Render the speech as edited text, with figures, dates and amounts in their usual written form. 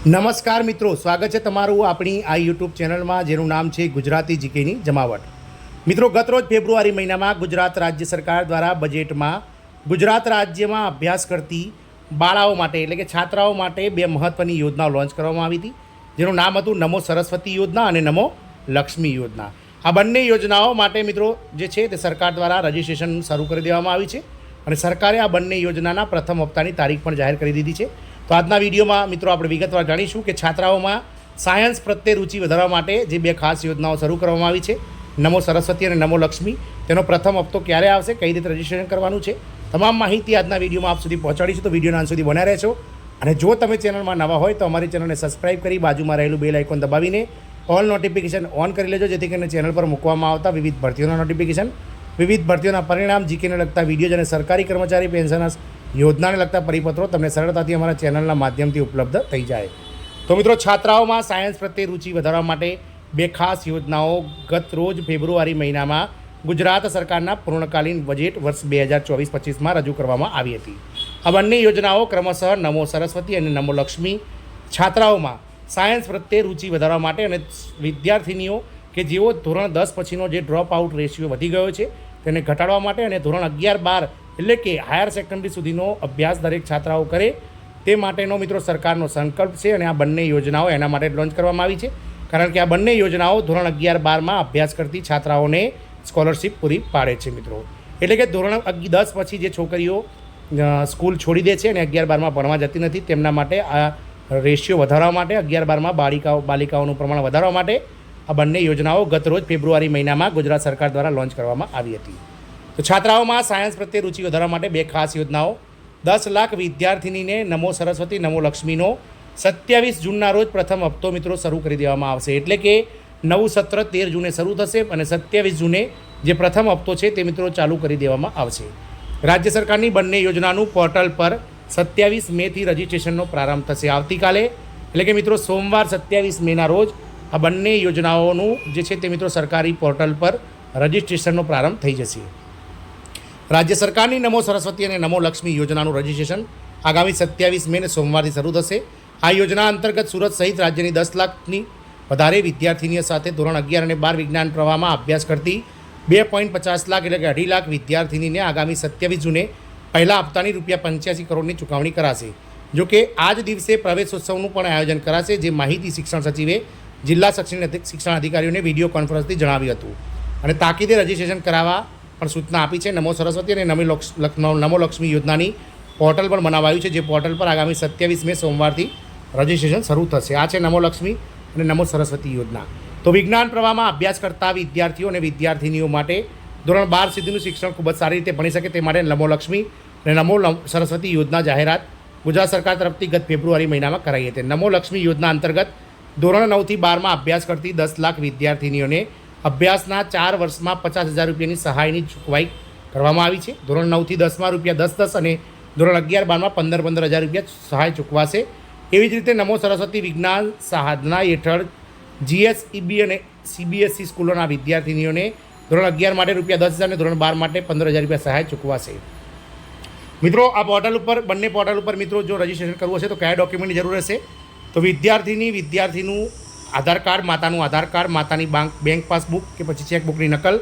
નમસ્કાર મિત્રો, સ્વાગત છે તમારું આપણી આ યુટ્યુબ ચેનલમાં જેનું નામ છે ગુજરાતી જીકેની જમાવટ. મિત્રો, ગતરોજ ફેબ્રુઆરી મહિનામાં ગુજરાત રાજ્ય સરકાર દ્વારા બજેટમાં ગુજરાત રાજ્યમાં અભ્યાસ કરતી બાળાઓ માટે એટલે કે છાત્રાઓ માટે બે મહત્ત્વની યોજનાઓ લોન્ચ કરવામાં આવી હતી, જેનું નામ હતું નમો સરસ્વતી યોજના અને નમો લક્ષ્મી યોજના. આ બંને યોજનાઓ માટે મિત્રો જે છે તે સરકાર દ્વારા રજિસ્ટ્રેશન શરૂ કરી દેવામાં આવ્યું છે અને સરકારે આ બંને યોજનાના પ્રથમ હપ્તાની તારીખ પણ જાહેર કરી દીધી છે. તો આજના વિડીયોમાં મિત્રો આપણે વિગતવાર જાણીશું કે છાત્રાઓમાં સાયન્સ પ્રત્યે રુચિ વધારવા માટે જે બે ખાસ યોજનાઓ શરૂ કરવામાં આવી છે, નમો સરસ્વતી અને નમો લક્ષ્મી, તેનો પ્રથમ હપ્તો ક્યારે આવશે, કઈ રીતે રજિસ્ટ્રેશન કરવાનું છે, તમામ માહિતી આજના વિડીયોમાં આપ સુધી પહોંચાડીશું. તો વિડીયોના અંત સુધી બન્યા રહેશો અને જો તમે ચેનલમાં નવા હોય તો અમારી ચેનલને સબસ્ક્રાઇબ કરી બાજુમાં રહેલું બેલ આઇકોન દબાવીને ઓલ નોટિફિકેશન ઓન કરી લેજો, જેથી કરીને ચેનલ પર મૂકવામાં આવતા વિવિધ ભરતીઓના નોટિફિકેશન, વિવિધ ભરતીઓના પરિણામ, જીકેને લગતા વિડીયો અને સરકારી કર્મચારી પેન્શનર્સ યોજનાને લગતા પરિપત્રો તમને સરળતાથી અમારા ચેનલના માધ્યમથી ઉપલબ્ધ થઈ જાય. તો મિત્રો, છાત્રાઓમાં સાયન્સ પ્રત્યે રુચિ વધારવા માટે બે ખાસ યોજનાઓ ગત રોજ ફેબ્રુઆરી મહિનામાં ગુજરાત સરકારના પૂર્ણકાલીન બજેટ વર્ષ 2024-25માં રજૂ કરવામાં આવી હતી. આ બંને યોજનાઓ ક્રમશઃ નમો સરસ્વતી અને નમો લક્ષ્મી છાત્રાઓમાં સાયન્સ પ્રત્યે રુચિ વધારવા માટે અને વિદ્યાર્થીનીઓ કે જેઓ ધોરણ 10 પછીનો જે ડ્રોપ આઉટ રેશિયો વધી ગયો છે તેને ઘટાડવા માટે અને ધોરણ 11-12 એટલે કે હાયર સેકન્ડરી સુધીનો અભ્યાસ દરેક છાત્રાઓ કરે તે માટેનો મિત્રો સરકારનો સંકલ્પ છે અને આ બંને યોજનાઓ એના માટે લોન્ચ કરવામાં આવી છે, કારણ કે આ બંને યોજનાઓ ધોરણ 11-12માં અભ્યાસ કરતી છાત્રાઓને સ્કોલરશિપ પૂરી પાડે છે મિત્રો. એટલે કે ધોરણ 10 પછી જે છોકરીઓ સ્કૂલ છોડી દે છે અને 11-12માં ભણવા જતી નથી તેમના માટે આ રેશિયો વધારવા માટે 11-12માં બાલિકાઓનું પ્રમાણ વધારવા માટે આ બંને યોજનાઓ ગત રોજ ફેબ્રુઆરી મહિનામાં ગુજરાત સરકાર દ્વારા લોન્ચ કરવામાં આવી હતી. તો છાત્રાઓમાં સાયન્સ પ્રત્યે રુચિ વધારવા માટે બે ખાસ યોજનાઓ 10 લાખ વિદ્યાર્થિનીને નમો સરસ્વતી નમો લક્ષ્મીનો 27 જૂનના રોજ પ્રથમ હપ્તો મિત્રો શરૂ કરી દેવામાં આવશે. એટલે કે નવું સત્ર 13 જૂને શરૂ થશે અને 27 જૂને જે પ્રથમ હપ્તો છે તે મિત્રો ચાલુ કરી દેવામાં આવશે. રાજ્ય સરકારની બંને યોજનાનું પોર્ટલ પર 27 મેથી રજિસ્ટ્રેશનનો પ્રારંભ થશે. આવતીકાલે એટલે કે મિત્રો સોમવાર 27 મેના રોજ આ બંને યોજનાઓનું જે છે તે મિત્રો સરકારી પોર્ટલ પર રજિસ્ટ્રેશનનો પ્રારંભ થઈ જશે. રાજ્ય સરકારની નમો સરસ્વતી અને નમો લક્ષ્મી યોજનાનું રજિસ્ટ્રેશન આગામી 27 મેને સોમવારથી શરૂ થશે. આ યોજના અંતર્ગત સુરત સહિત રાજ્યની 10 લાખની વધારે વિદ્યાર્થીનીઓ સાથે ધોરણ 11 અને 12 વિજ્ઞાન પ્રવાહમાં અભ્યાસ કરતી 2.50 લાખ એટલે કે 2.5 લાખ વિદ્યાર્થીનીને આગામી 27 જૂને પહેલા હપ્તાની ₹85 કરોડની ચૂકવણી કરાશે. જોકે આ જ દિવસે પ્રવેશોત્સવનું પણ આયોજન કરાશે, જે માહિતી શિક્ષણ સચિવે જિલ્લા શિક્ષણ અધિકારીઓને વિડીયો કોન્ફરન્સથી જણાવ્યું હતું અને તાકીદે રજિસ્ટ્રેશન કરાવવા પણ સૂચના આપી છે. નમો સરસ્વતી અને નમો લક્ષ્મી યોજનાની પોર્ટલ પણ બનાવાયું છે, જે પોર્ટલ પર આગામી 27 મે સોમવારથી રજિસ્ટ્રેશન શરૂ થશે. આ છે નમો લક્ષ્મી અને નમો સરસ્વતી યોજના. તો વિજ્ઞાન પ્રવાહમાં અભ્યાસ કરતા વિદ્યાર્થીઓ અને વિદ્યાર્થીનીઓ માટે ધોરણ 12 સુધીનું શિક્ષણ ખૂબ જ સારી રીતે ભણી શકે તે માટે નમો લક્ષ્મી અને નમો સરસ્વતી યોજના જાહેરાત ગુજરાત સરકાર તરફથી ગત ફેબ્રુઆરી મહિનામાં કરાઈ હતી. નમો લક્ષ્મી યોજના અંતર્ગત ધોરણ 9થી 12માં અભ્યાસ કરતી 10 લાખ વિદ્યાર્થીનીઓને અભ્યાસના 4 વર્ષમાં 50,000 રૂપિયાની સહાયની ચૂકવાઈ કરવામાં આવી છે. ધોરણ 9થી 10માં ₹10,10 અને ધોરણ 11-12માં 15,000 રૂપિયા સહાય ચૂકવાશે. એવી જ રીતે નમો સરસ્વતી વિજ્ઞાન સાધના હેઠળ GSEB અને CBSE સ્કૂલોના વિદ્યાર્થીનીઓને ધોરણ 11 માટે ₹10,000 અને ધોરણ 12 માટે 15,000 રૂપિયા સહાય ચૂકવાશે. મિત્રો, આ પોર્ટલ ઉપર બંને પોર્ટલ ઉપર મિત્રો જો રજિસ્ટ્રેશન કરવું હશે તો કયા ડોક્યુમેન્ટની જરૂર હશે? તો વિદ્યાર્થીનું આધાર કાર્ડ, માતાનું આધાર કાર્ડ, માતાની બેંક પાસબુક કે પછી ચેકબુકની નકલ,